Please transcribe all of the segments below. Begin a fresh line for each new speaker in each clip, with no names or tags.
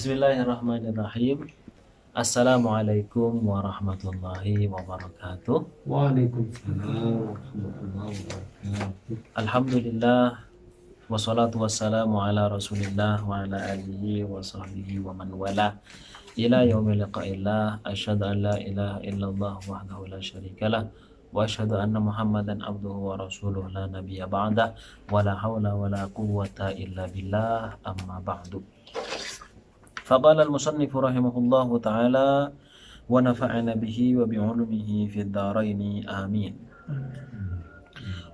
Bismillahirrahmanirrahim. Assalamualaikum warahmatullahi wabarakatuh.
Waalaikumsalam warahmatullahi wabarakatuh.
Alhamdulillah wassalatu wassalamu ala Rasulillah wa ala alihi wa sahbihi wa man wala ila yaumil liqa'illah. Asyhadu an la ilaha illallah wahdahu la syarikalah wa asyhadu anna Muhammadan abduhu wa rasuluh la nabiyya ba'dah wa la haula wa la quwwata illa billah amma ba'du. Faqala al-musannif rahimahullahu ta'ala wa nafa'ana bihi wa bi'ulumihi fid dharaini amin.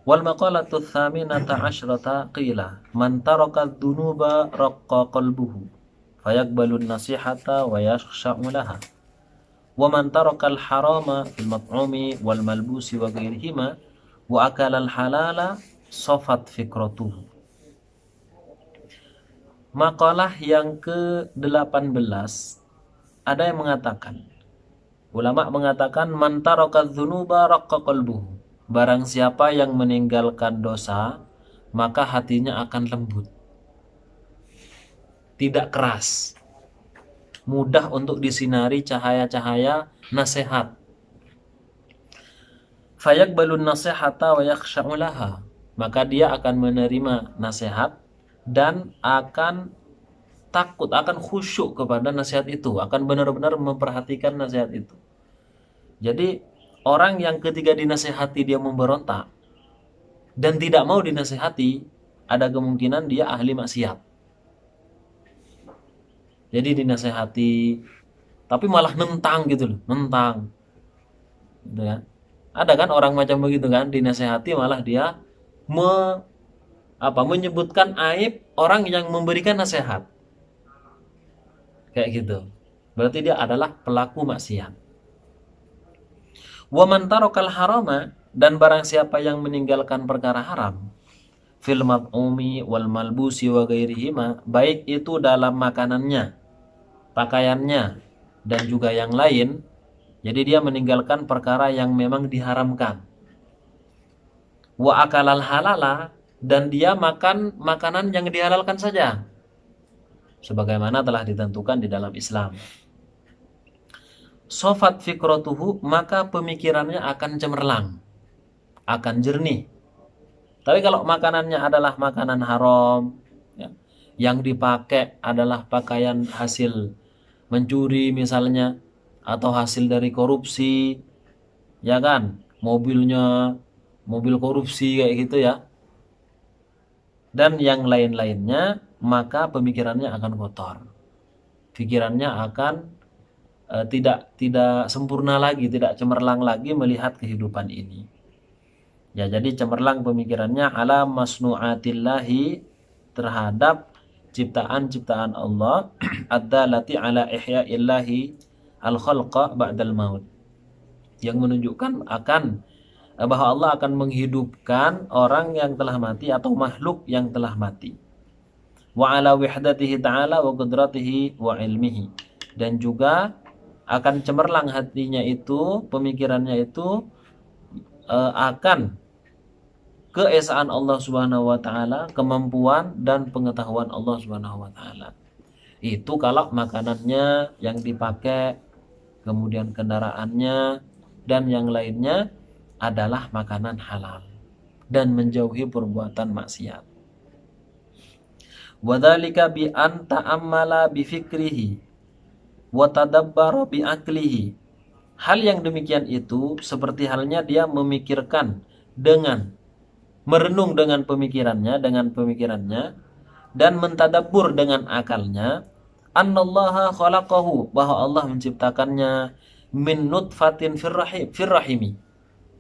Wal maqalatu tsaminata asyrata qila man taraka adh-dhunuba raqqa qalbuhu fayaqbalu an-nasihata wa yakhsha'u laha wa man taraka al-harama fil mat'umi wal malbusi wa ghairihima wa akala al-halala safat fikratuhu. Makalah yang ke-18 ada yang mengatakan, ulama mengatakan man taraka dzunuba raqqa qalbuhu. Barang siapa yang meninggalkan dosa, maka hatinya akan lembut. Tidak keras. Mudah untuk disinari cahaya-cahaya nasihat. Fayaqbalun nasihata wa yakhsha'u laha. Maka dia akan menerima nasihat dan akan takut, akan khusyuk kepada nasihat itu, akan benar-benar memperhatikan nasihat itu. Jadi orang yang ketika dinasihati dia memberontak dan tidak mau dinasihati, ada kemungkinan dia ahli maksiat. Jadi dinasihati tapi malah nentang gitu loh, nentang. Gitu ya. Ada kan orang macam begitu kan, dinasihati malah dia menyebutkan aib orang yang memberikan nasihat. Kayak gitu. Berarti dia adalah pelaku maksiat. Wa man tarakal harama, dan barang siapa yang meninggalkan perkara haram, fil mat'umi wal malbusi wa ghairihima, baik itu dalam makanannya, pakaiannya, dan juga yang lain. Jadi dia meninggalkan perkara yang memang diharamkan. Wa akalal halala, dan dia makan makanan yang dihalalkan saja sebagaimana telah ditentukan di dalam Islam. Sofat fikratuhu, maka pemikirannya akan cemerlang, akan jernih. Tapi kalau makanannya adalah makanan haram, ya, yang dipakai adalah pakaian hasil mencuri misalnya, atau hasil dari korupsi, ya kan, mobilnya mobil korupsi kayak gitu ya, dan yang lain-lainnya, maka pemikirannya akan kotor. Pikirannya akan tidak sempurna lagi, tidak cemerlang lagi melihat kehidupan ini. Ya, jadi cemerlang pemikirannya ala masnu'atillahi, terhadap ciptaan-ciptaan Allah, ad-dalati ala ihya'illahi al-khalqa ba'dal maut, yang menunjukkan akan bahwa Allah akan menghidupkan orang yang telah mati atau makhluk yang telah mati. Wa ala wihdatihi ta'ala wa qudratihi wa ilmihi, dan juga akan cemerlang hatinya itu, pemikirannya itu akan keesaan Allah Subhanahu wa taala, kemampuan dan pengetahuan Allah Subhanahu wa taala. Itu kalau makanannya yang dipakai, kemudian kendaraannya dan yang lainnya adalah makanan halal dan menjauhi perbuatan maksiat. Wadzalika bi an ta'ammala bi fikrihi wa tadabbara bi aklihi. Hal yang demikian itu seperti halnya dia memikirkan dengan merenung dengan pemikirannya, dan mentadabbur dengan akalnya, annallaha khalaqahu, bahwa Allah menciptakannya, min nutfatin firrahimi,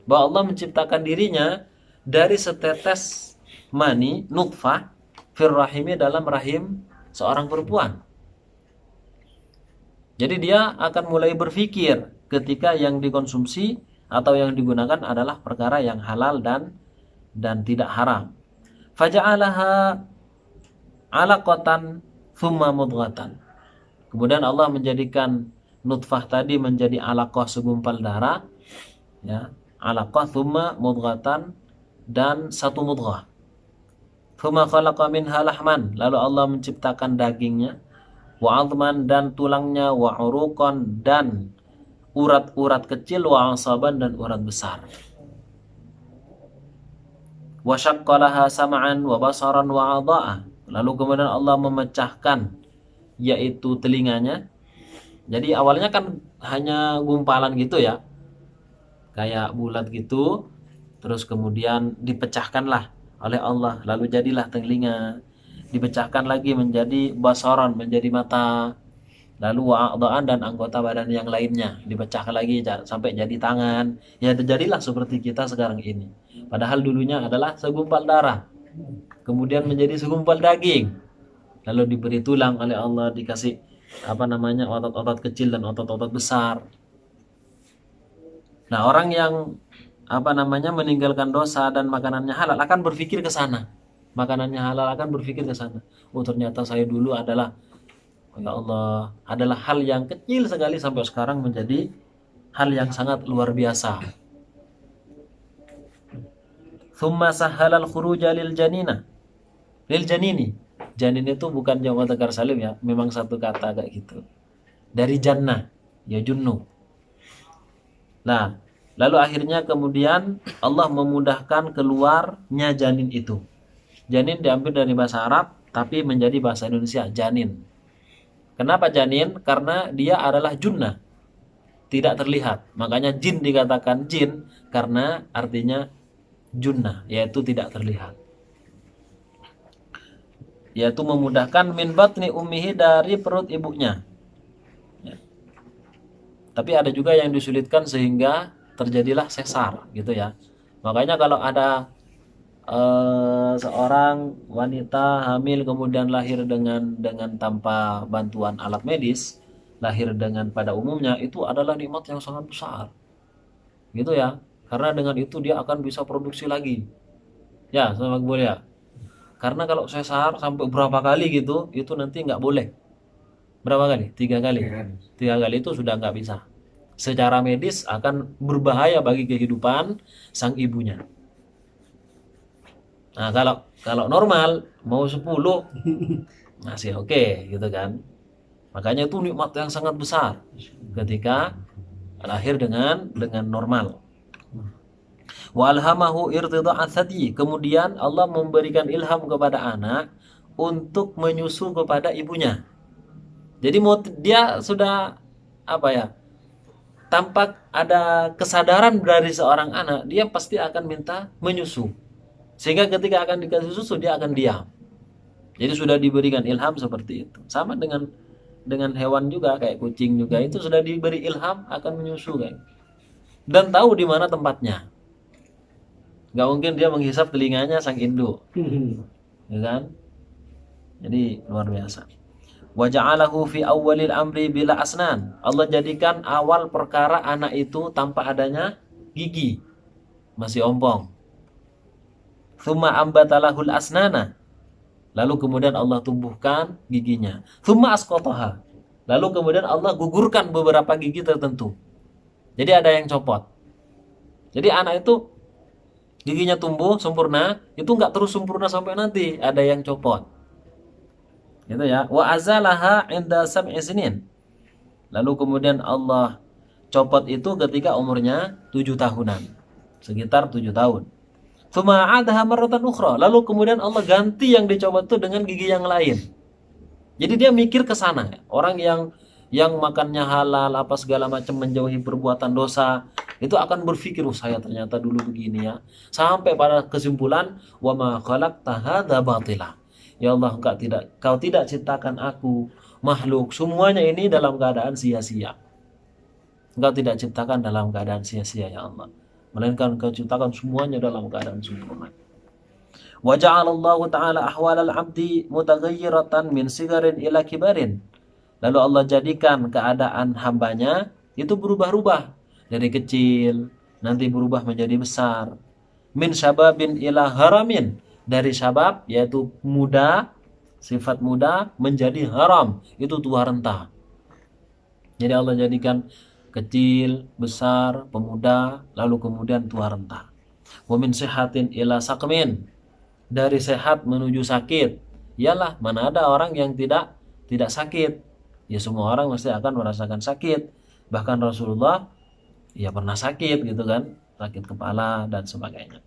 bahwa Allah menciptakan dirinya dari setetes mani, nutfah, firrahimi, dalam rahim seorang perempuan. Jadi dia akan mulai berpikir ketika yang dikonsumsi atau yang digunakan adalah perkara yang halal dan tidak haram. Faja'alaha alaqatan thumma mudghatan. Kemudian Allah menjadikan nutfah tadi menjadi alaqah, segumpal darah, ya, alaqah thumma mudghatan, dan satu mudghah. Thumma khalaqa minha lahman, lalu Allah menciptakan dagingnya. wa 'azman dan tulangnya, wa 'uruqan dan urat-urat kecil, wa 'asaban dan urat besar. Wa syaqqalaha sam'an wa basaran wa 'adha'a. Lalu kemudian Allah memecahkan yaitu telinganya. Jadi awalnya kan hanya gumpalan gitu ya, kayak bulat gitu, terus kemudian dipecahkanlah oleh Allah, lalu jadilah telinga, dipecahkan lagi menjadi basaran, menjadi mata, lalu wa'adhaan dan anggota badan yang lainnya dipecahkan lagi sampai jadi tangan. Ya terjadilah seperti kita sekarang ini, padahal dulunya adalah segumpal darah, kemudian menjadi segumpal daging, lalu diberi tulang oleh Allah, dikasih otot-otot kecil dan otot-otot besar. Nah, orang yang meninggalkan dosa dan makanannya halal akan berpikir ke sana. Makanannya halal akan berpikir ke sana. Oh, ternyata saya dulu adalah, ya Allah, adalah hal yang kecil sekali sampai sekarang menjadi hal yang sangat luar biasa. Thumma sahhalal khuruja lil janina. Lil janini. Janin itu bukan jamak takar salim ya, memang satu kata kayak gitu. Dari jannah, ya junnu. Nah, lalu akhirnya kemudian Allah memudahkan keluarnya janin itu. Janin diambil dari bahasa Arab tapi menjadi bahasa Indonesia janin. Kenapa janin? Karena dia adalah junnah, tidak terlihat. Makanya jin dikatakan jin karena artinya junnah, yaitu tidak terlihat. Yaitu memudahkan min batni ummihi, dari perut ibunya. Ya. Tapi ada juga yang disulitkan sehingga terjadilah sesar gitu ya. Makanya kalau ada seorang wanita hamil kemudian lahir dengan tanpa bantuan alat medis, lahir dengan pada umumnya, itu adalah nikmat yang sangat besar. Gitu ya. Karena dengan itu dia akan bisa produksi lagi. Ya, sama boleh ya. Karena kalau sesar sampai berapa kali gitu, itu nanti nggak boleh. Berapa kali? 3 kali. 3 kali itu sudah nggak bisa. Secara medis akan berbahaya bagi kehidupan sang ibunya. Nah, kalau normal mau 10 masih oke, gitu kan. Makanya itu nikmat yang sangat besar ketika lahir dengan normal. Wa alhamahu irtida'at thadi. Kemudian Allah memberikan ilham kepada anak untuk menyusu kepada ibunya. Jadi dia sudah tampak ada kesadaran dari seorang anak, dia pasti akan minta menyusu. Sehingga ketika akan dikasih susu dia akan diam. Jadi sudah diberikan ilham seperti itu. Sama dengan hewan juga, kayak kucing juga, itu sudah diberi ilham akan menyusu kan. Dan tahu di mana tempatnya. Gak mungkin dia menghisap telinganya sang induk, ya kan? Jadi luar biasa. Wa ja'alahu fi awwalil amri bila asnan. Allah jadikan awal perkara anak itu tanpa adanya gigi, masih ompong. Tsumma ambatalahul asnana. Lalu kemudian Allah tumbuhkan giginya. Tsumma asqataha. Lalu kemudian Allah gugurkan beberapa gigi tertentu. Jadi ada yang copot. Jadi anak itu giginya tumbuh sempurna, itu enggak terus sempurna sampai nanti, ada yang copot. Gitu ya. Wa azalaha 'inda sab'i sinin. Lalu kemudian Allah copot itu ketika umurnya 7 tahunan. Sekitar 7 tahun. Tsumma 'adaha marratan ukhra. Lalu kemudian Allah ganti yang dicopot itu dengan gigi yang lain. Jadi dia mikir ke sana. Orang yang makannya halal apa segala macam, menjauhi perbuatan dosa, itu akan berpikir, saya ternyata dulu begini ya. Sampai pada kesimpulan, wa ma khalaqta hadza batila. Ya Allah, Kau tidak ciptakan aku, makhluk, semuanya ini dalam keadaan sia-sia. Engkau tidak ciptakan dalam keadaan sia-sia ya Allah. Melainkan Engkau ciptakan semuanya dalam keadaan sempurna. Wa ja'alallahu ta'ala ahwalal 'abdi mutaghayyiratan min sigarin ila kibarin. Lalu Allah jadikan keadaan hambanya itu berubah-ubah. Dari kecil, nanti berubah menjadi besar. Min syababin ila haramin. Dari syabab, yaitu muda, sifat muda, menjadi haram, itu tua renta. Jadi Allah jadikan kecil, besar, pemuda, lalu kemudian tua renta. Wa min sihatin ila saqmin. Dari sehat menuju sakit. Iyalah, mana ada orang yang tidak tidak sakit. Ya semua orang pasti akan merasakan sakit. Bahkan Rasulullah ya pernah sakit gitu kan, sakit kepala dan sebagainya.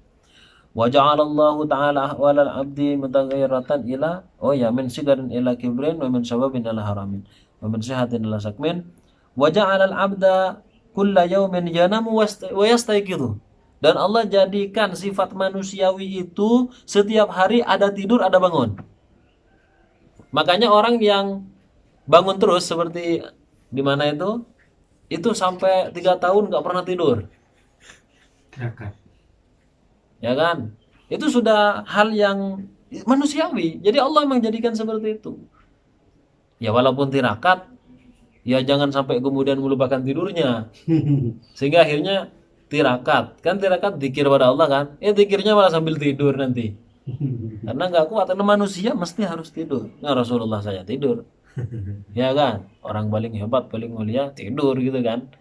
Wa ja'alallahu ta'ala ahwalal abdi mutaghayyiratan ila min sigarin ila kibrin wa min syababin ila haramin wa min sihatin ila sakmin wa ja'alal abda kulla yawmin yanamu wa yastayqidhu. Dan Allah jadikan sifat manusiawi itu setiap hari ada tidur ada bangun. Makanya orang yang bangun terus seperti di mana itu sampai 3 tahun nggak pernah tidur. Ya kan? Itu sudah hal yang manusiawi. Jadi Allah memang jadikan seperti itu. Ya walaupun tirakat, ya jangan sampai kemudian melupakan tidurnya. Sehingga akhirnya tirakat. Kan tirakat zikir pada Allah kan? Zikirnya malah sambil tidur nanti. Karena nggak kuat. Karena manusia mesti harus tidur. Nah Rasulullah saya tidur. Ya kan? Orang paling hebat, paling mulia tidur gitu kan.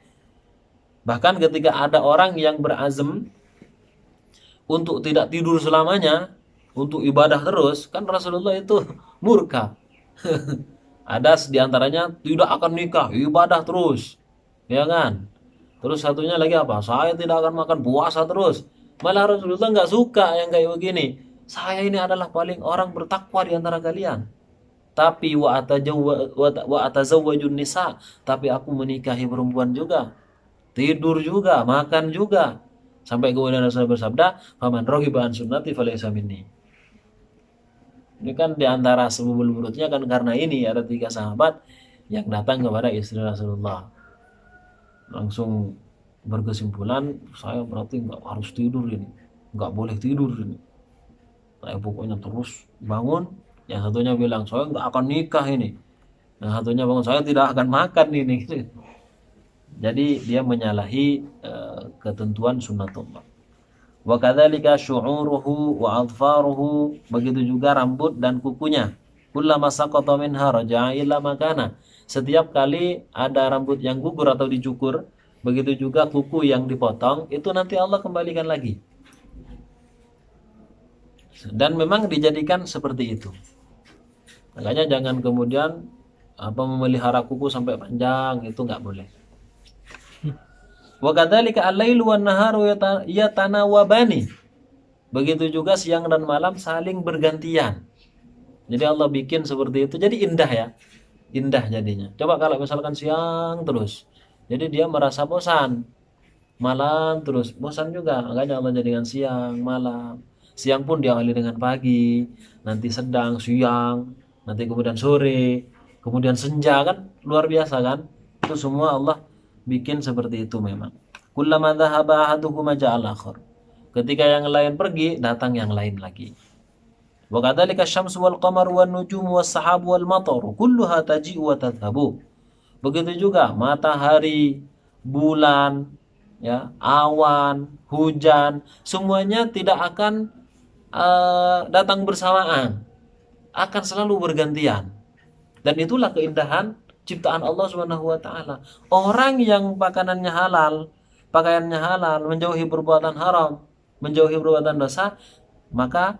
Bahkan ketika ada orang yang berazam untuk tidak tidur selamanya, untuk ibadah terus, kan Rasulullah itu murka. Ada diantaranya tidak akan nikah, ibadah terus, ya kan? Terus satunya lagi apa? Saya tidak akan makan, puasa terus. Malah Rasulullah nggak suka yang kayak begini. Saya ini adalah paling orang bertakwa di antara kalian. Tapi wa atazawwajun nisa, tapi aku menikahi perempuan juga, tidur juga, makan juga. Sampai kemudian Rasulullah bersabda, "Faman raghiba an sunnati falaysa minni." Ini kan diantara sebab berikutnya kan karena ini ada 3 sahabat yang datang kepada istri Rasulullah. Langsung berkesimpulan, saya berarti nggak harus tidur ini, nggak boleh tidur ini. Saya pokoknya terus bangun. Yang satunya bilang, saya nggak akan nikah ini. Yang satunya bangun, saya tidak akan makan ini. Jadi dia menyalahi ketentuan sunnatullah. Wa kadzalika syu'uruhu wa adfaruhu, begitu juga rambut dan kukunya. Kullama saqata minha raja'a ila makana. Setiap kali ada rambut yang gugur atau dicukur, begitu juga kuku yang dipotong, itu nanti Allah kembalikan lagi. Dan memang dijadikan seperti itu. Makanya jangan kemudian memelihara kuku sampai panjang, itu nggak boleh. Wa kadzalika al-lailu wan naharu yatanawabani. Begitu juga siang dan malam saling bergantian. Jadi Allah bikin seperti itu. Jadi indah ya. Indah jadinya. Coba kalau misalkan siang terus, jadi dia merasa bosan. Malam terus bosan juga. Makanya Allah jadikan siang, malam. Siang pun diawali dengan pagi, nanti sedang, siang, nanti kemudian sore, kemudian senja, kan luar biasa kan? Itu semua Allah bikin seperti itu memang. Kullama dhahaba ahaduhuma ja'al akhar. Ketika yang lain pergi, datang yang lain lagi. Wa kadzalika asy-syamsu wal qamaru wan nujumu was sahabu wal mataru kulluha taji'u wa tadhhabu. Begitu juga matahari, bulan, ya, awan, hujan, semuanya tidak akan datang bersamaan. Akan selalu bergantian. Dan itulah keindahan ciptaan Allah Subhanahu wa taala. Orang yang makanannya halal, pakaiannya halal, menjauhi perbuatan haram, menjauhi perbuatan dosa, maka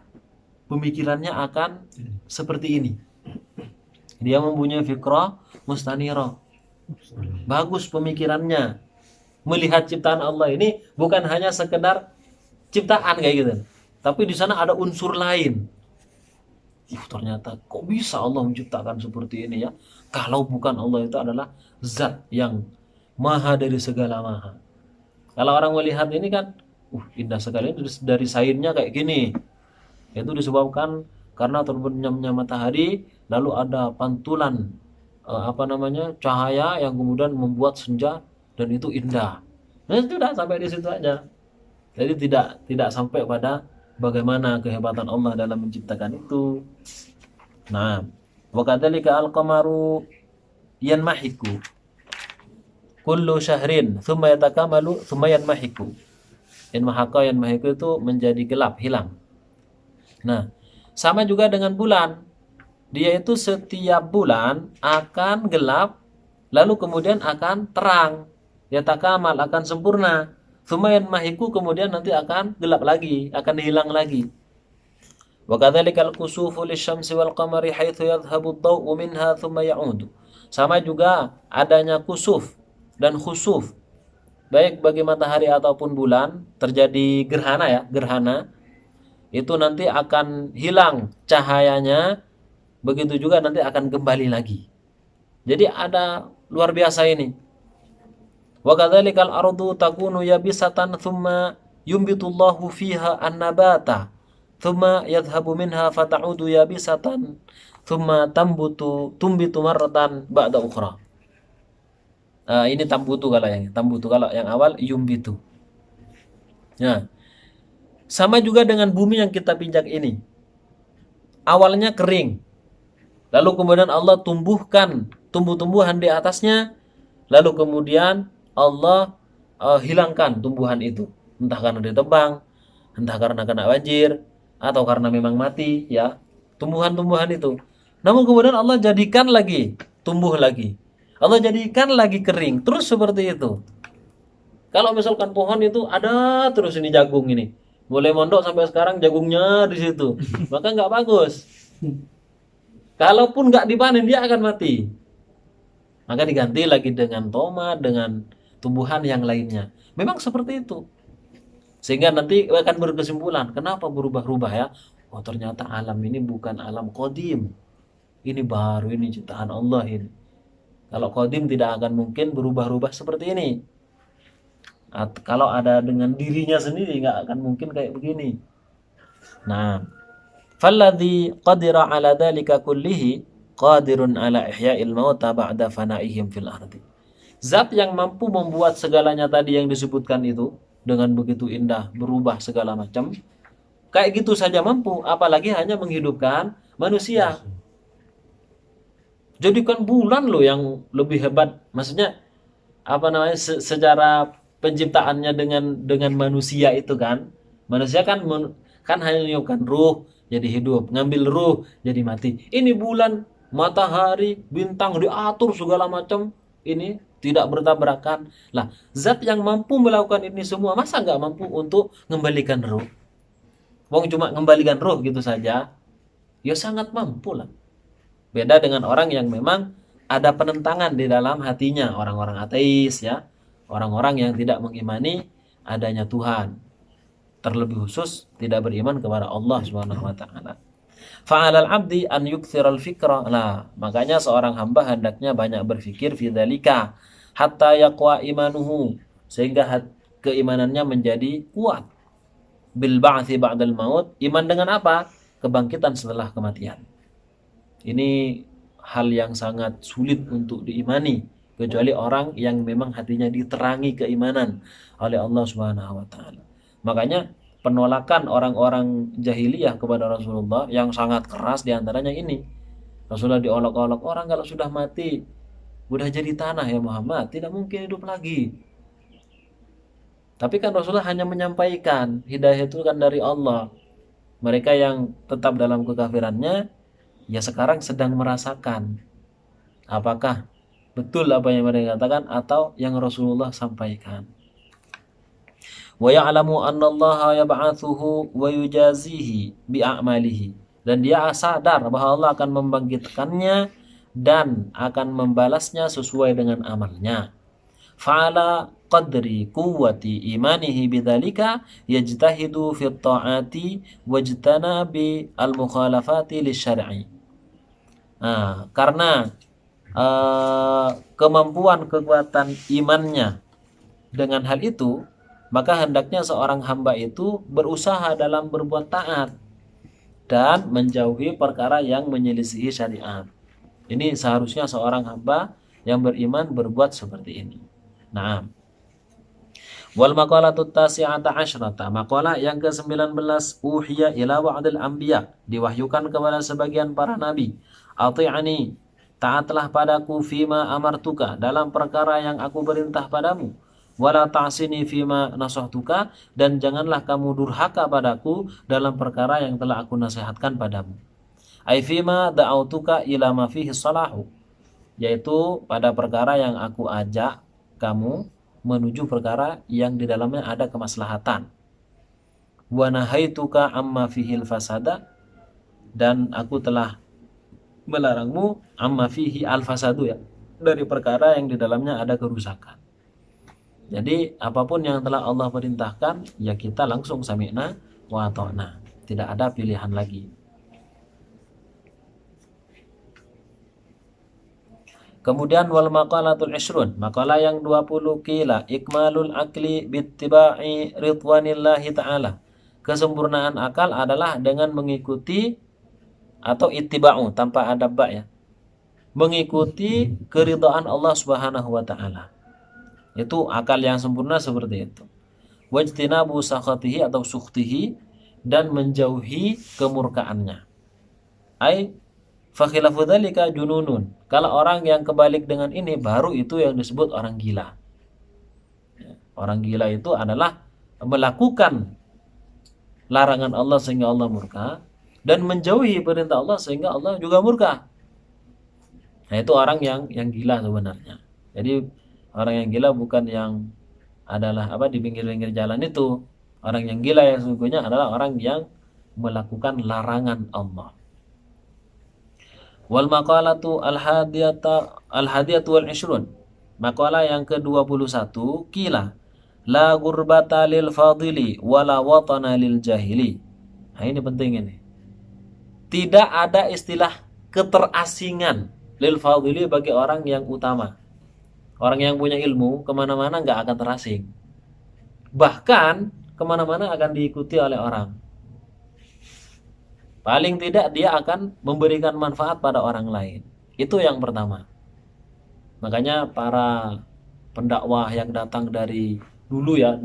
pemikirannya akan seperti ini. Dia mempunyai fikrah mustanirah. Bagus pemikirannya. Melihat ciptaan Allah ini bukan hanya sekedar ciptaan kayak gitu, tapi di sana ada unsur lain. Ternyata kok bisa Allah menciptakan seperti ini ya? Kalau bukan Allah itu adalah zat yang maha dari segala maha. Kalau orang melihat ini kan, indah sekali, dari sainnya kayak gini. Itu disebabkan karena terbitnya matahari, lalu ada pantulan cahaya yang kemudian membuat senja, dan itu indah. Nah sudah sampai di situ aja. Jadi tidak sampai pada bagaimana kehebatan Allah dalam menciptakan itu. Nah, wa kadzalika al-qamaru yanmahiku kullu syahrin thumma yatakamalu thumma yanmahiku. Yanmahiku itu menjadi gelap, hilang. Nah, sama juga dengan bulan. Dia itu setiap bulan akan gelap, lalu kemudian akan terang. Yatakamal, akan sempurna. Thumma yanmahiku, kemudian nanti akan gelap lagi, akan hilang lagi. Wa kadzalikal kusufu lisyamsi wal qamari haitsu yadhhabu ad-daw'u minha thumma ya'udu. Sama juga adanya kusuf dan khusuf, baik bagi matahari ataupun bulan, terjadi gerhana ya, gerhana itu nanti akan hilang cahayanya, begitu juga nanti akan kembali lagi. Jadi ada luar biasa ini. Wa kadzalikal ardu takunu yabisatan thumma yumbitullahu fiha an-nabata thumma yadhhabu minha fata'udu yabisatan thumma tumbitu marratan ba'da ukhra. Ini tambutu kalau yang awal yumbitu. Nah, sama juga dengan bumi yang kita pijak ini. Awalnya kering, lalu kemudian Allah tumbuhkan tumbuh-tumbuhan di atasnya, lalu kemudian Allah hilangkan tumbuhan itu, entah karena ditebang, entah karena kena banjir, atau karena memang mati ya tumbuhan-tumbuhan itu. Namun kemudian Allah jadikan lagi tumbuh lagi, Allah jadikan lagi kering, terus seperti itu. Kalau misalkan pohon itu ada terus ini jagung ini, mulai mondok sampai sekarang jagungnya di situ, maka nggak bagus. Kalaupun nggak dipanen dia akan mati. Maka diganti lagi dengan tomat, dengan tumbuhan yang lainnya. Memang seperti itu. Sehingga nanti akan berkesimpulan, kenapa berubah-ubah ya? Oh ternyata alam ini bukan alam qadim. Ini baru, ini ciptaan Allah ini. Kalau qadim tidak akan mungkin berubah-ubah seperti ini. Kalau ada dengan dirinya sendiri nggak akan mungkin kayak begini. Nah, falladzi qadira ala dzalika kullihi qadirun ala ihya'il mauta ba'da fanaihim fil ardi. Zat yang mampu membuat segalanya tadi yang disebutkan itu dengan begitu indah, berubah segala macam, kayak gitu saja mampu, apalagi hanya menghidupkan manusia. Jadi kan bulan loh yang lebih hebat, maksudnya apa namanya, secara penciptaannya dengan manusia itu kan, manusia kan kan hanya meniupkan ruh jadi hidup, ngambil ruh jadi mati. Ini bulan, matahari, bintang diatur segala macam, ini tidak bertabrakan. Lah, zat yang mampu melakukan ini semua masa nggak mampu untuk mengembalikan ruh? Wong cuma mengembalikan ruh gitu saja, ya sangat mampu lah. Beda dengan orang yang memang ada penentangan di dalam hatinya, orang-orang ateis ya, orang-orang yang tidak mengimani adanya Tuhan. Terlebih khusus tidak beriman kepada Allah Subhanahu wa taala. Fa'alal 'abdi an yukthiral fikra. Nah, makanya seorang hamba hendaknya banyak berfikir fi dzalika hatta yaqwa imanuhu, sehingga keimanannya menjadi kuat. Bil ba'tsi ba'dal maut, iman dengan apa? Kebangkitan setelah kematian. Ini hal yang sangat sulit untuk diimani kecuali orang yang memang hatinya diterangi keimanan oleh Allah Subhanahu wa taala. Makanya penolakan orang-orang jahiliyah kepada Rasulullah yang sangat keras diantaranya ini. Rasulullah diolok-olok, orang kalau sudah mati udah jadi tanah ya Muhammad, tidak mungkin hidup lagi. Tapi kan Rasulullah hanya menyampaikan hidayah itu kan dari Allah. Mereka yang tetap dalam kekafirannya ya sekarang sedang merasakan apakah betul apa yang mereka katakan atau yang Rasulullah sampaikan. Wa ya'lamu anna Allah yab'atsuhu wa yujazihi bi'amalihi, dan dia sadar bahwa Allah akan membangkitkannya dan akan membalasnya sesuai dengan amalnya. Fa'ala qadri quwwati imanihi bidzalika yajtahidu fi ta'ati wajtanabi al-mukhalafati lisyar'i. Nah, karena kemampuan kekuatan imannya dengan hal itu, maka hendaknya seorang hamba itu berusaha dalam berbuat taat dan menjauhi perkara yang menyelisihi syariat. Ini seharusnya seorang hamba yang beriman berbuat seperti ini. Naam. Wal maqalatut tasi'ata asyrata, maqalah yang ke-19, uhiya ila ba'dil anbiya, diwahyukan kepada sebagian para nabi. Ati'ani, taatlah padaku fima amartuka, dalam perkara yang aku perintah padamu. Wala ta'sini fima nasahtuka, dan janganlah kamu durhaka padaku dalam perkara yang telah aku nasihatkan padamu. Ai fima da'autuka ila ma fihi salahu, yaitu pada perkara yang aku ajak kamu menuju perkara yang di dalamnya ada kemaslahatan. Wa nahaituka amma fihil fasada, dan aku telah melarangmu amma fihi al-fasadu, ya, dari perkara yang di dalamnya ada kerusakan. Jadi apapun yang telah Allah perintahkan, ya kita langsung sami'na wa ata'na. Tidak ada pilihan lagi. Kemudian wal maqalatul ishrun, makalah yang 20, kila ikmalul akli bittiba'i ridwanillahi ta'ala. Kesempurnaan akal adalah dengan mengikuti, atau ittiba'u tanpa ada ba, ya, mengikuti keridhaan Allah Subhanahu wa taala. Itu akal yang sempurna seperti itu. Wajtinabu sakhatihi atau sukhtihi, dan menjauhi kemurkaannya. Ai fa khilafu dzalika jununun. Kalau orang yang kebalik dengan ini, baru itu yang disebut orang gila. Orang gila itu adalah melakukan larangan Allah sehingga Allah murka, dan menjauhi perintah Allah sehingga Allah juga murka. Nah, itu orang yang gila sebenarnya. Jadi orang yang gila bukan yang adalah di pinggir-pinggir jalan itu. Orang yang gila yang sesungguhnya adalah orang yang melakukan larangan Allah. Wal maqalatu al-hadiyatu wal ishrun. Makalah yang ke-21, kila la gurbata lil fadili wala watana lil jahili. Nah, ini penting ini. Tidak ada istilah keterasingan lil fadili bagi orang yang utama. Orang yang punya ilmu kemana-mana nggak akan terasing. Bahkan kemana-mana akan diikuti oleh orang. Paling tidak dia akan memberikan manfaat pada orang lain. Itu yang pertama. Makanya para pendakwah yang datang dari dulu, ya,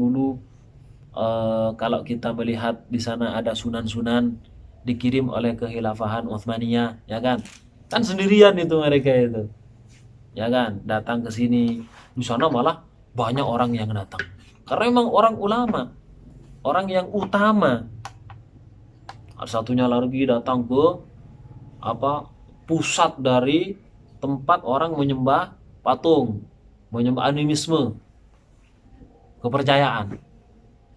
kalau kita melihat di sana ada sunan-sunan dikirim oleh kehilafahan Utsmaniyah, ya kan? Kan sendirian itu mereka itu. Ya kan, datang ke sini. Di sana malah banyak orang yang datang. Karena memang orang ulama, orang yang utama. Satunya lagi datang ke pusat dari tempat orang menyembah patung, menyembah animisme, kepercayaan.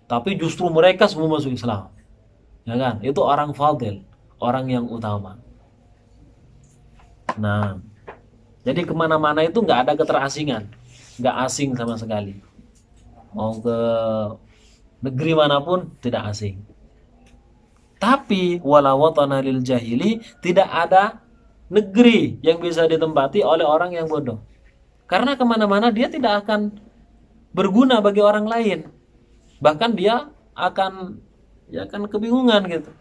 Tapi justru mereka semua masuk Islam. Ya kan? Itu orang fadil, orang yang utama. Nah, jadi kemana-mana itu nggak ada keterasingan, nggak asing sama sekali. Mau ke negeri manapun tidak asing. Tapi wala watana lil jahili, tidak ada negeri yang bisa ditempati oleh orang yang bodoh. Karena kemana-mana dia tidak akan berguna bagi orang lain. Bahkan dia akan kebingungan gitu.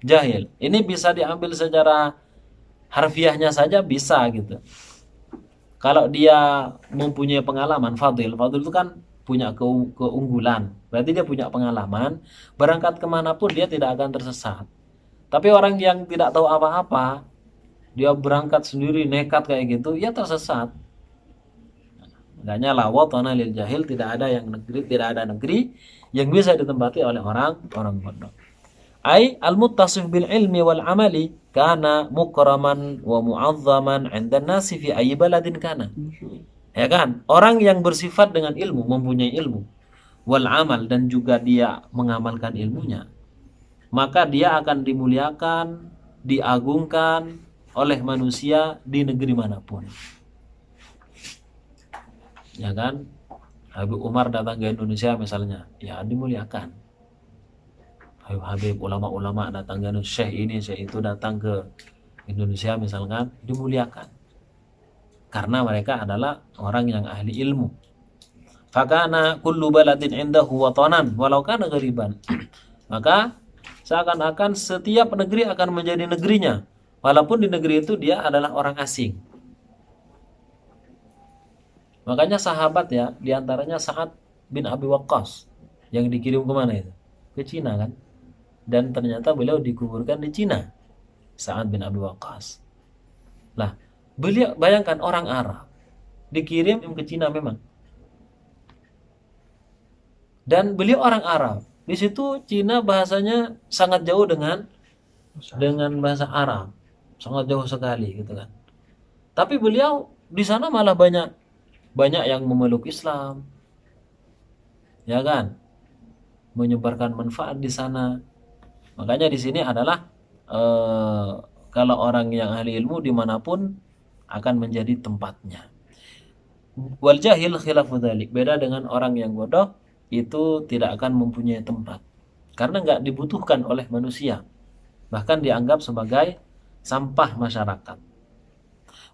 Jahil. Ini bisa diambil secara harfiahnya saja bisa gitu. Kalau dia mempunyai pengalaman, fadil itu kan punya keunggulan. Berarti dia punya pengalaman, berangkat kemanapun dia tidak akan tersesat. Tapi orang yang tidak tahu apa-apa, dia berangkat sendiri nekat kayak gitu, ya tersesat. Makanya la watana lil jahil, tidak ada negeri yang bisa ditempati oleh orang bodoh. Ai al-muttasif bil ilmi wal amali kana mukraman wa mu'azzaman 'inda an-nasi fi ayyi baladin kana. Ya kan? Orang yang bersifat dengan ilmu, mempunyai ilmu, wal amal, dan juga dia mengamalkan ilmunya, maka dia akan dimuliakan, diagungkan oleh manusia di negeri manapun. Ya kan? Habib Umar datang ke Indonesia misalnya, ya dimuliakan. Habib ulama-ulama datang ke Indonesia, Syekh itu datang ke Indonesia misalkan, dimuliakan. Karena mereka adalah orang yang ahli ilmu. Fakana kullu baladin indahu watanan walau kana ghariban. Maka seakan-akan setiap negeri akan menjadi negerinya, walaupun di negeri itu dia adalah orang asing. Makanya sahabat, ya, diantaranya Sa'ad bin Abi Waqqas yang dikirim kemana itu? Ke Cina kan? Dan ternyata beliau dikuburkan di Cina, Sa'ad bin Abi Waqqas. Lah, beliau, bayangkan orang Arab dikirim ke Cina memang. Dan beliau orang Arab. Di situ Cina bahasanya sangat jauh dengan bahasa Arab. Sangat jauh sekali gitu kan. Tapi beliau di sana malah banyak yang memeluk Islam. Ya kan? Menyebarkan manfaat di sana. Makanya di sini adalah eh, kalau orang yang ahli ilmu dimanapun akan menjadi tempatnya. Wal jahil khilafu dzalik. Beda dengan orang yang bodoh, itu tidak akan mempunyai tempat karena nggak dibutuhkan oleh manusia, bahkan dianggap sebagai sampah masyarakat.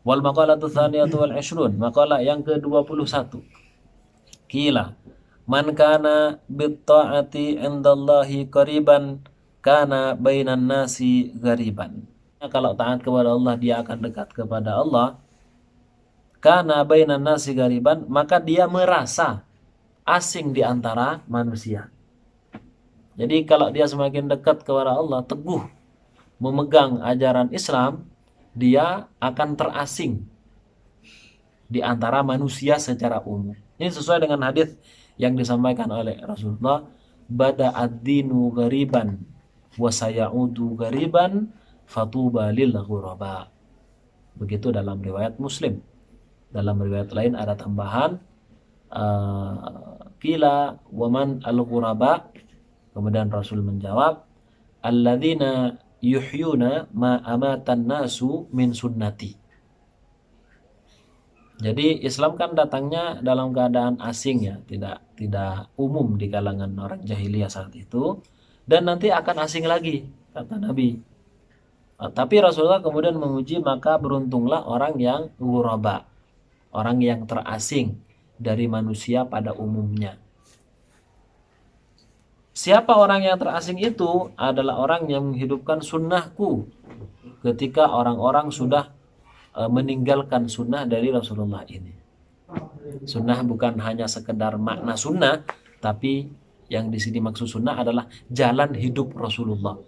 Wal maqalatu tsaniyatu wal 'ishrun, maqalah yang ke-21. Qila man kana bit ta'ati 'indallahi qariban kana bainan nasi ghariban. Kalau taat kepada Allah dia akan dekat kepada Allah. Kana bainan nasi ghariban, maka dia merasa asing di antara manusia. Jadi kalau dia semakin dekat kepada Allah, teguh memegang ajaran Islam, dia akan terasing di antara manusia secara umum. Ini sesuai dengan hadis yang disampaikan oleh Rasulullah, bada ad-dinu ghariban wa sayaudu ghariban fatuba lil ghuraba. Begitu dalam riwayat Muslim. Dalam riwayat lain ada tambahan qila waman al-ghuraba, kemudian Rasul menjawab alladzina yuhyuna ma amatan nasu min sunnati. Jadi Islam kan datangnya dalam keadaan asing ya, tidak umum di kalangan orang jahiliyah saat itu, dan nanti akan asing lagi kata Nabi. Tapi Rasulullah kemudian memuji, maka beruntunglah orang yang ghuraba, orang yang terasing dari manusia pada umumnya. Siapa orang yang terasing itu? Adalah orang yang menghidupkan sunnahku ketika orang-orang sudah meninggalkan sunnah dari Rasulullah ini. Sunnah bukan hanya sekedar makna sunnah, tapi yang di sini maksud sunnah adalah jalan hidup Rasulullah.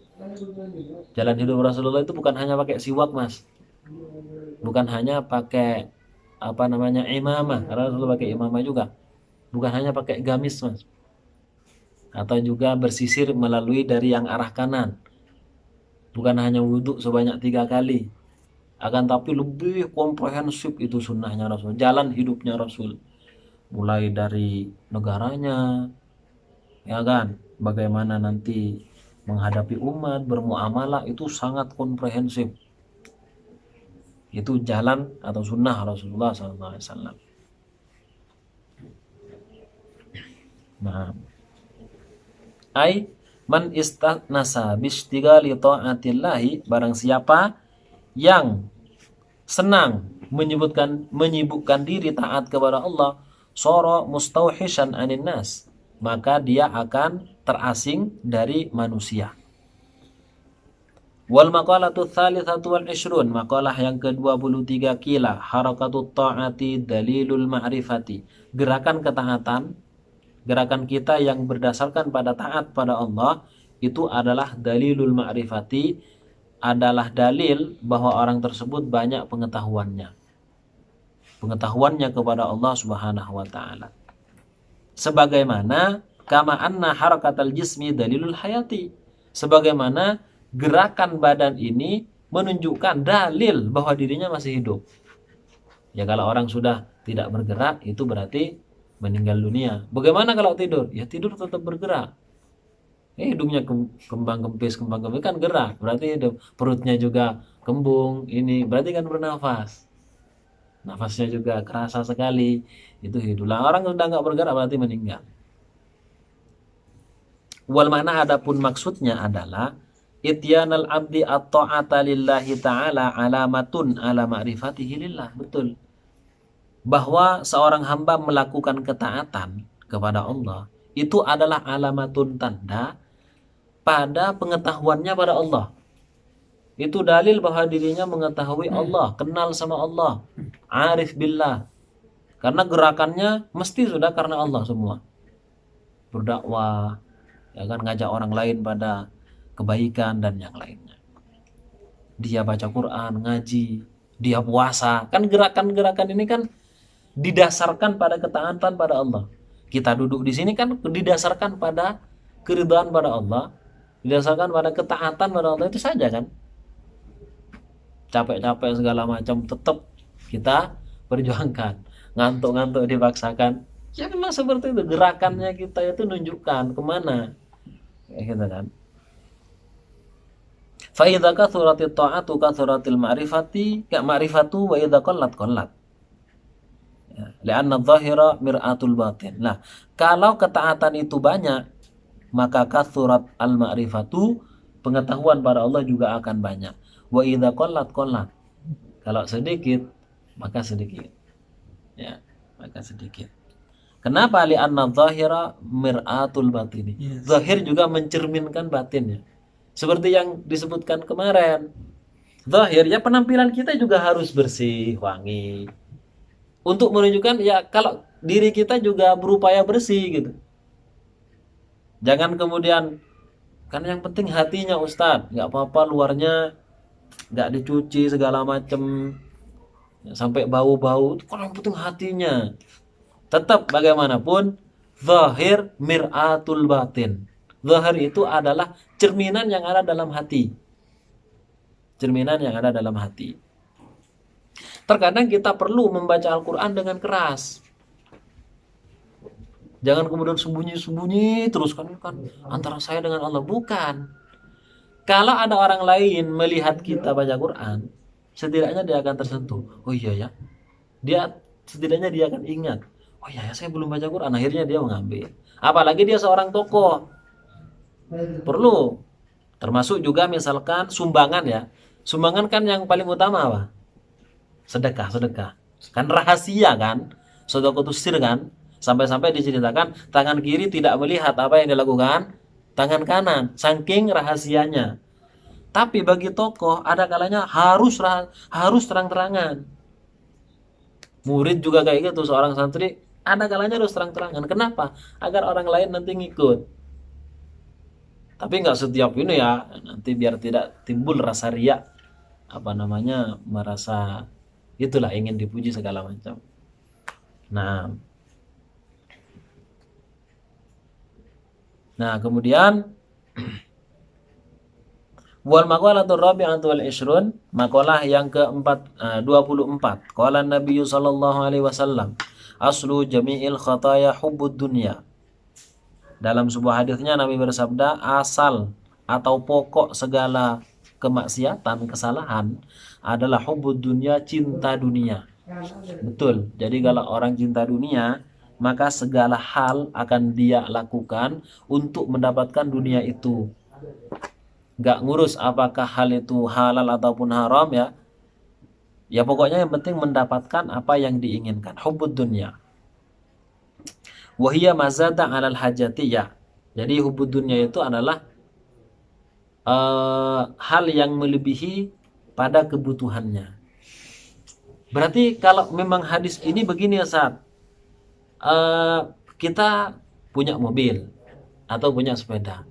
Jalan hidup Rasulullah itu bukan hanya pakai siwak, Mas. Bukan hanya pakai imamah, karena Rasulullah pakai imamah juga. Bukan hanya pakai gamis, Mas. Atau juga bersisir melalui dari yang arah kanan. Bukan hanya wudhu sebanyak 3 kali. Akan tapi lebih komprehensif itu sunnahnya Rasul, jalan hidupnya Rasul. Mulai dari negaranya, ya kan, bagaimana nanti menghadapi umat, bermuamalah, itu sangat komprehensif. Itu jalan atau sunnah Rasulullah SAW. Nah, man istanasa bistigali ta'atillahi, barang siapa yang senang menyibukkan diri taat kepada Allah, soro mustauhishan anin nas, maka dia akan terasing dari manusia. Wal maqalatu tsalitsatu wal 'ishrun, maqalah yang ke-23, qila harakatut ta'ati dalilul ma'rifati, gerakan ketaatan, gerakan kita yang berdasarkan pada taat pada Allah itu adalah dalilul ma'rifati, adalah dalil bahwa orang tersebut banyak pengetahuannya kepada Allah Subhanahu wa taala. Sebagaimana kama anna harakatal jismi dalilul hayati, sebagaimana gerakan badan ini menunjukkan dalil bahwa dirinya masih hidup. Ya kalau orang sudah tidak bergerak itu berarti meninggal dunia. Bagaimana kalau tidur? Ya tidur tetap bergerak. Hidungnya kembang kempis kan gerak, berarti hidup. Perutnya juga kembung, ini berarti kan bernafas. Nafasnya juga kerasa sekali, itu hidup. Lah orang sudah nggak bergerak berarti meninggal. Wal mana, adapun maksudnya adalah ityanal abdi at-ta'ata lillahi ta'ala alamatun ala ma'rifatihi lillah. Betul. Bahwa seorang hamba melakukan ketaatan kepada Allah itu adalah alamatun, tanda pada pengetahuannya pada Allah. Itu dalil bahwa dirinya mengetahui Allah, kenal sama Allah, arif billah. Karena gerakannya mesti sudah karena Allah semua. Berdakwah, ya kan, ngajak orang lain pada kebaikan dan yang lainnya. Dia baca Quran, ngaji, dia puasa. Kan gerakan-gerakan ini kan didasarkan pada ketaatan pada Allah. Kita duduk di sini kan didasarkan pada keridhaan pada Allah, didasarkan pada ketaatan pada Allah, itu saja kan. Capek-capek segala macam tetap kita perjuangkan, ngantuk-ngantuk dipaksakan. Ya memang seperti itu, gerakannya kita itu nunjukkan kemana, ya gitu kan. Fa idza kathuratit ta'atu kathuratil ma'rifati ka ma'rifatu wa idza qallat qallat. Ya, li'anna dhahira mir'atul batin. Nah, kalau ketaatan itu banyak, maka kathurat al-ma'rifatu, pengetahuan pada Allah juga akan banyak. Wa idza qallat qallat. Kalau sedikit, maka sedikit. Ya, maka sedikit. Kenapa? Li'anna dhahira mir'atul batini.
Yes.
Zahir juga mencerminkan batinnya. Seperti yang disebutkan kemarin. Zahir, ya penampilan kita juga harus bersih, wangi. Untuk menunjukkan ya kalau diri kita juga berupaya bersih gitu. Jangan kemudian, kan yang penting hatinya Ustadz. Nggak apa-apa luarnya nggak dicuci segala macem. Sampai bau-bau. Kalau yang penting hatinya. Tetap bagaimanapun, zahir mir'atul batin. Zahir itu adalah cerminan yang ada dalam hati. Cerminan yang ada dalam hati. Terkadang kita perlu membaca Al-Quran dengan keras. Jangan kemudian sembunyi-sembunyi terus kan antara saya dengan Allah. Bukan. Kalau ada orang lain melihat kita baca Quran, setidaknya dia akan tersentuh. Oh iya ya. Setidaknya dia akan ingat. Oh iya ya, saya belum baca Quran. Akhirnya dia mengambil. Apalagi dia seorang tokoh. Perlu. Termasuk juga misalkan sumbangan ya. Sumbangan kan yang paling utama apa? Sedekah. Kan rahasia kan? Sedekahus sir kan? Sampai-sampai diceritakan tangan kiri tidak melihat apa yang dilakukan tangan kanan. Saking rahasianya. Tapi bagi tokoh ada kalanya harus terang-terangan. Murid juga kayak gitu, seorang santri ada kalanya harus terang-terangan. Kenapa? Agar orang lain nanti ngikut. Tapi nggak setiap ini ya, nanti biar tidak timbul rasa riya, merasa itulah ingin dipuji segala macam. Nah kemudian wal maqalatur rabi'atu wal ishrun, maqalah yang ke-24. Qala Nabi sallallahu alaihi wasallam, aslu jami'il khataya hubbud dunya. Dalam sebuah hadisnya Nabi bersabda, asal atau pokok segala kemaksiatan, kesalahan adalah hubbud dunya, cinta dunia. Betul. Jadi kalau orang cinta dunia, maka segala hal akan dia lakukan untuk mendapatkan dunia itu. Gak ngurus apakah hal itu halal ataupun haram ya. Ya pokoknya yang penting mendapatkan apa yang diinginkan. Hubbud dunya. Wahiyya mazada 'alal hajatiyah. Jadi hubbud dunya itu adalah hal yang melebihi pada kebutuhannya. Berarti kalau memang hadis ini begini ya Ustaz. Kita punya mobil atau punya sepeda.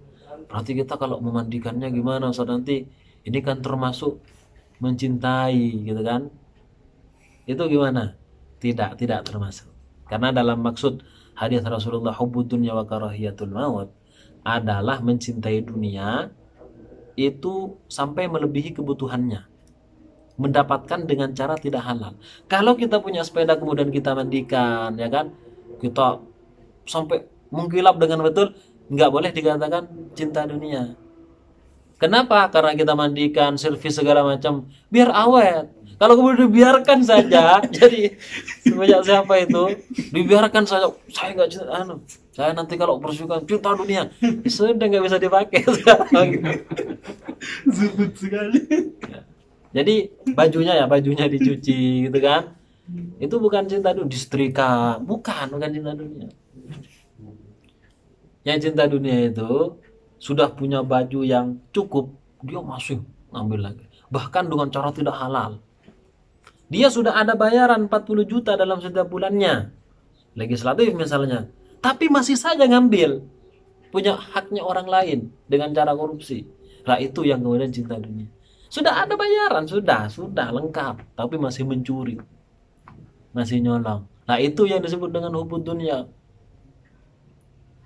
Berarti kita kalau memandikannya gimana Ustaz nanti? Ini kan termasuk mencintai gitu kan? Itu gimana? Tidak termasuk. Karena dalam maksud hadis Rasulullah hubbud dunya wa karahiyatul maut adalah mencintai dunia itu sampai melebihi kebutuhannya. Mendapatkan dengan cara tidak halal. Kalau kita punya sepeda kemudian kita mandikan, ya kan? Kita sampai mengkilap dengan betul, nggak boleh dikatakan cinta dunia. Kenapa? Karena kita mandikan, servis segala macam, biar awet. Kalau kemudian dibiarkan saja, jadi semenjak siapa itu dibiarkan saja, saya nggak cinta, saya nanti kalau bersuka cinta dunia, sudah nggak bisa dipakai sekarang.
Zubut sekali.
Jadi bajunya dicuci, gitu kan? Itu bukan cinta dunia, disetrika, bukan cinta dunia. Yang cinta dunia itu sudah punya baju yang cukup, dia masih ngambil lagi, bahkan dengan cara tidak halal. Dia sudah ada bayaran 40 juta dalam setiap bulannya, legislatif misalnya, tapi masih saja ngambil, punya haknya orang lain dengan cara korupsi. Nah itu yang kemudian cinta dunia. Sudah ada bayaran, sudah lengkap, tapi masih mencuri, masih nyolong. Nah itu yang disebut dengan hubbud dunya,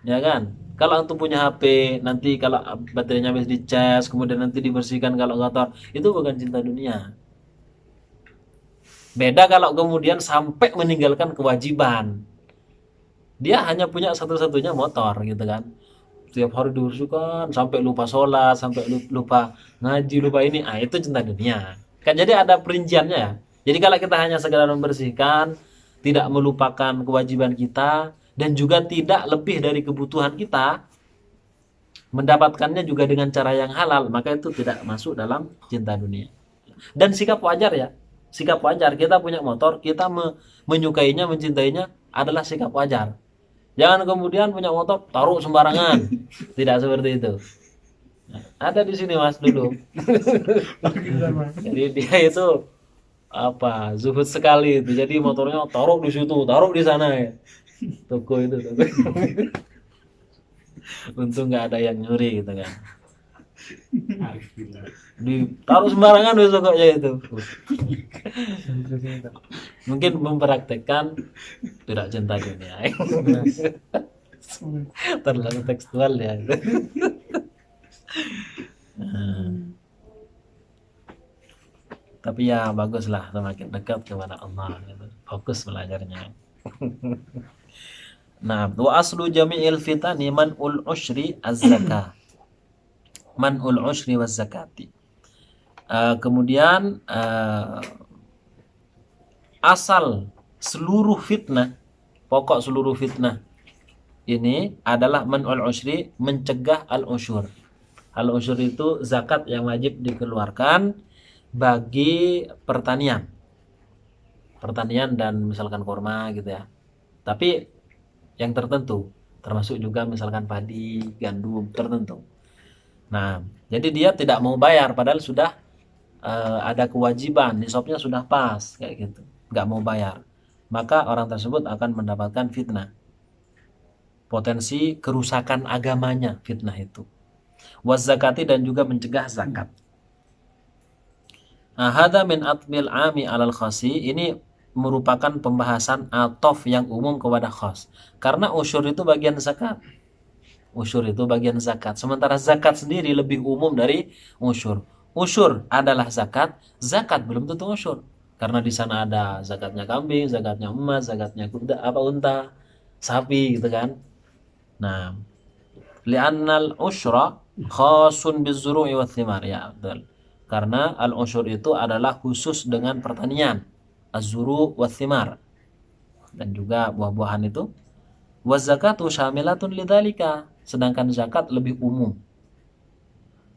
ya kan? Kalau antum punya HP, nanti kalau baterainya habis dicas, kemudian nanti dibersihkan kalau kotor, itu bukan cinta dunia. Beda kalau kemudian sampai meninggalkan kewajiban. Dia hanya punya satu-satunya motor gitu kan. Setiap hari diurusukan sampai lupa sholat, sampai lupa ngaji, lupa ini. Ah, itu cinta dunia. Kan jadi ada perinciannya ya. Jadi kalau kita hanya sekedar membersihkan, tidak melupakan kewajiban kita dan juga tidak lebih dari kebutuhan kita, mendapatkannya juga dengan cara yang halal, maka itu tidak masuk dalam cinta dunia. Dan sikap wajar ya. Sikap wajar, kita punya motor, kita menyukainya, mencintainya adalah sikap wajar. Jangan kemudian punya motor taruh sembarangan. Tidak seperti itu. Nah, ada di sini Mas dulu. Jadi dia itu apa zuhud sekali itu. Jadi motornya taruh di situ, taruh di sana ya. Toko itu, toko. Untung nggak ada yang nyuri gitu kan. Ditaruh sembarangan besoknya itu. Mungkin mempraktekkan tidak cinta dunia. Terlalu tekstual ya. Nah, tapi ya baguslah semakin dekat kepada Allah gitu. Fokus belajarnya. Nah, wa aslu jami'il fitani man'ul usyri az-zakah. Man'ul usyri waz zakati. Kemudian asal seluruh fitnah, pokok seluruh fitnah ini adalah man'ul usyri, mencegah al-usyur. Al-usyur itu zakat yang wajib dikeluarkan bagi pertanian. Pertanian dan misalkan kurma gitu ya. Tapi yang tertentu, termasuk juga misalkan padi, gandum tertentu. Nah, jadi dia tidak mau bayar padahal sudah ada kewajiban, nisabnya sudah pas kayak gitu. Nggak mau bayar. Maka orang tersebut akan mendapatkan fitnah. Potensi kerusakan agamanya fitnah itu. Waz-zakati dan juga mencegah zakat. Nah, hadza min atmil ami alal khasi, ini merupakan pembahasan atof yang umum kepada khas. Karena usyur itu bagian zakat. Usyur itu bagian zakat. Sementara zakat sendiri lebih umum dari usyur. Usyur adalah zakat, zakat belum tentu usyur. Karena di sana ada zakatnya kambing, zakatnya emas, zakatnya kuda, apa unta, sapi gitu kan. Nah, li'annal usyra khasun bizuru'i wa thimar, ya betul. Karena al-usyur itu adalah khusus dengan pertanian, az-zuru' wa thimar, dan juga buah-buahan itu. Wa zakatu syamilatun lidzalika, sedangkan zakat lebih umum.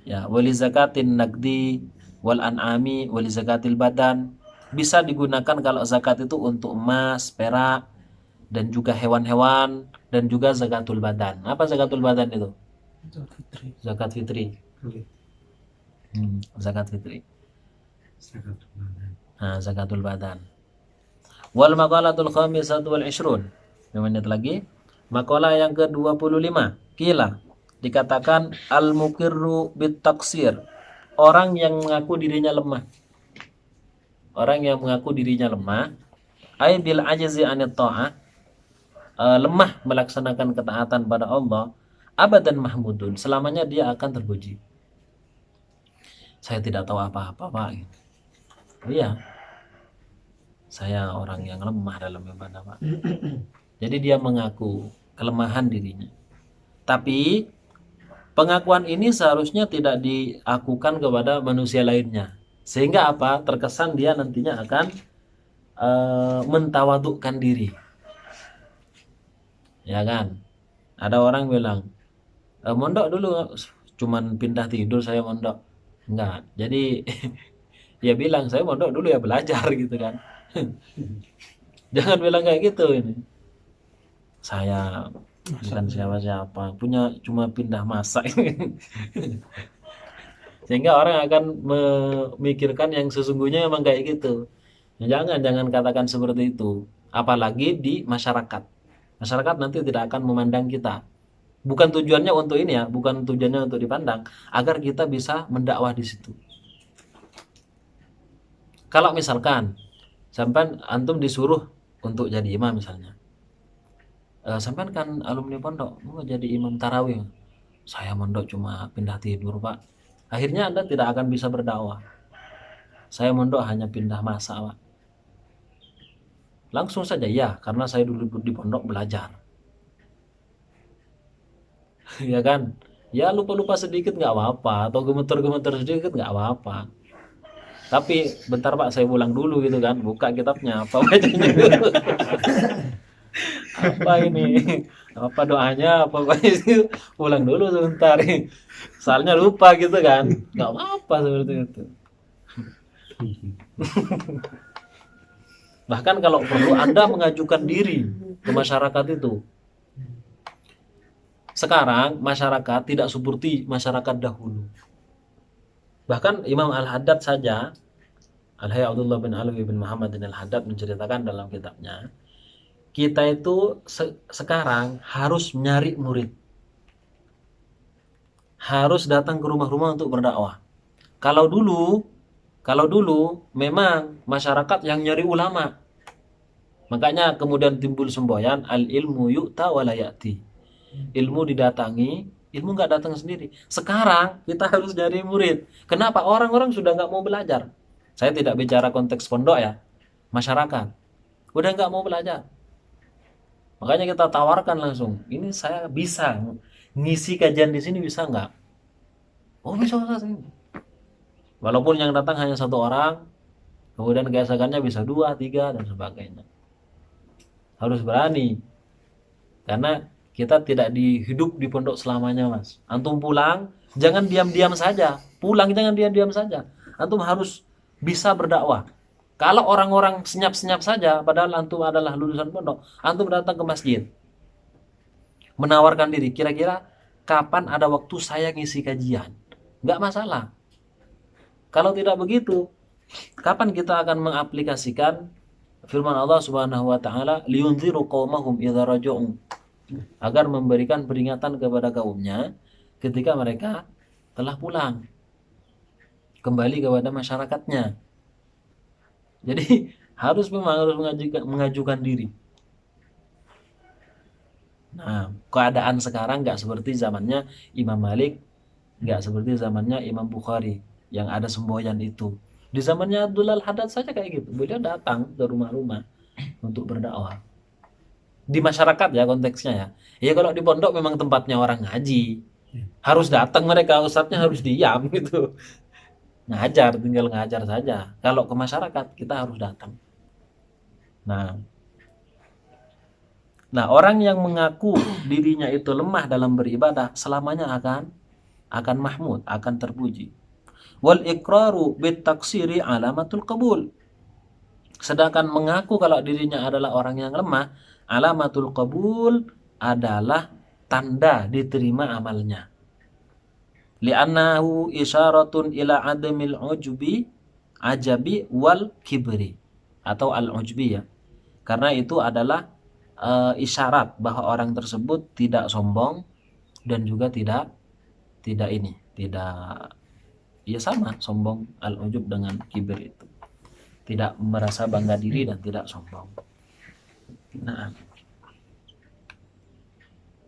Ya, wali zakatin nagdi wal an'ami wali zakatil badan, bisa digunakan kalau zakat itu untuk emas, perak, dan juga hewan-hewan, dan juga zakatul badan. Apa zakatul badan itu? Zakat fitri. Zakat fitri. Nah, zakatul badan. Wal maqalatul khamisatu wal ishrun. 5 menit lagi. Makalah yang ke-25. Kila, dikatakan al-muqirru bit taksir, orang yang mengaku dirinya lemah. Orang yang mengaku dirinya lemah, ay bil ajzi anit ta'ah, lemah melaksanakan ketaatan pada Allah, abadan mahmudun, selamanya dia akan terpuji. Saya tidak tahu apa-apa, Pak. Oh iya, saya orang yang lemah dalam ibadah, Pak. Jadi dia mengaku kelemahan dirinya. Tapi pengakuan ini seharusnya tidak diakukan kepada manusia lainnya. Sehingga apa? Terkesan dia nantinya akan mentawadukkan diri. Ya kan? Ada orang bilang, mondok dulu, cuman pindah tidur saya mondok. Enggak. Jadi ya bilang saya mondok dulu ya belajar gitu kan. Jangan bilang kayak gitu ini. Saya bukan siapa-siapa, punya cuma pindah masa. Sehingga orang akan memikirkan yang sesungguhnya memang kayak gitu. Ya, jangan katakan seperti itu. Apalagi di masyarakat. Masyarakat nanti tidak akan memandang kita. Bukan tujuannya untuk ini ya, bukan tujuannya untuk dipandang, agar kita bisa mendakwah di situ. Kalau misalkan sampai antum disuruh untuk jadi imam misalnya, sampai kan alumni pondok mau jadi imam tarawih, saya mondok cuma pindah tidur Pak, akhirnya Anda tidak akan bisa berdakwah. Saya mondok hanya pindah masa Pak. Langsung saja ya, karena saya dulu di pondok belajar. ya kan? Ya lupa-lupa sedikit nggak apa-apa, atau gemeter-gemeter sedikit nggak apa-apa. Tapi bentar Pak, saya pulang dulu gitu kan, buka kitabnya, apa bacanya, apa ini, apa doanya, apa itu, pulang dulu sebentar, soalnya lupa gitu kan, nggak apa-apa seperti itu. Bahkan kalau perlu Anda mengajukan diri ke masyarakat itu. Sekarang masyarakat tidak seperti masyarakat dahulu. Bahkan Imam Al-Haddad saja, Al-Hayy Abdullah bin Alwi bin Muhammad bin Al-Haddad menceritakan dalam kitabnya, kita itu sekarang harus nyari murid. Harus datang ke rumah-rumah untuk berdakwah. Kalau dulu memang masyarakat yang nyari ulama. Makanya kemudian timbul semboyan al ilmu yu'ta wa la ya'ti. Ilmu didatangi, ilmu nggak datang sendiri. Sekarang kita harus nyari murid. Kenapa? Orang-orang sudah nggak mau belajar. Saya tidak bicara konteks pondok ya, masyarakat udah nggak mau belajar. Makanya kita tawarkan langsung. Ini saya bisa ngisi kajian di sini, bisa nggak? Oh bisa Ustaz. Walaupun yang datang hanya 1 orang, kemudian keesokannya bisa 2, 3 dan sebagainya. Harus berani, karena kita tidak hidup di pondok selamanya Mas. Antum pulang jangan diam-diam saja, pulang jangan diam-diam saja. Antum harus bisa berdakwah. Kalau orang-orang senyap-senyap saja, padahal antum adalah lulusan pondok, antum datang ke masjid, menawarkan diri, kira-kira kapan ada waktu saya ngisi kajian, nggak masalah. Kalau tidak begitu, kapan kita akan mengaplikasikan firman Allah Subhanahu wa taala, liyunziru qaumahum idza raja'u, agar memberikan peringatan kepada kaumnya ketika mereka telah pulang kembali kepada masyarakatnya. Jadi harus mengajukan diri. Nah, keadaan sekarang nggak seperti zamannya Imam Malik, nggak seperti zamannya Imam Bukhari yang ada semboyan itu. Di zamannya Abdul Al-Haddad saja kayak gitu. Beliau datang ke rumah-rumah untuk berdakwah. Di masyarakat ya konteksnya ya. Ya kalau di pondok memang tempatnya orang ngaji. Harus datang mereka, ustadznya harus diam gitu. Ngajar, tinggal ngajar saja. Kalau ke masyarakat kita harus datang. Nah, orang yang mengaku dirinya itu lemah dalam beribadah selamanya akan mahmud, akan terpuji. Wal iqraru bit taksiri alamatul qabul. Sedangkan mengaku kalau dirinya adalah orang yang lemah, alamatul qabul adalah tanda diterima amalnya. Li'annahu isyaratun ila adamil ajabi wal kibri, atau al-ujbi ya. Karena itu adalah isyarat bahwa orang tersebut tidak sombong dan juga tidak ya sama, sombong, al-ujub dengan kibir itu. Tidak merasa bangga diri dan tidak sombong. Nah,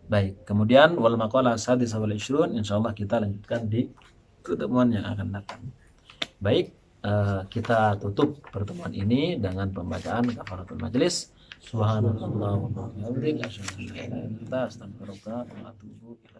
baik, kemudian wal maqalah sadis wal 20, insyaallah kita lanjutkan di pertemuan yang akan datang. Baik, kita tutup pertemuan ini dengan pembacaan kafaratul majelis. Subhanallah wa bihamdihi, asyhadu an la ilaha illa anta, astaghfiruka wa atubu ilaik.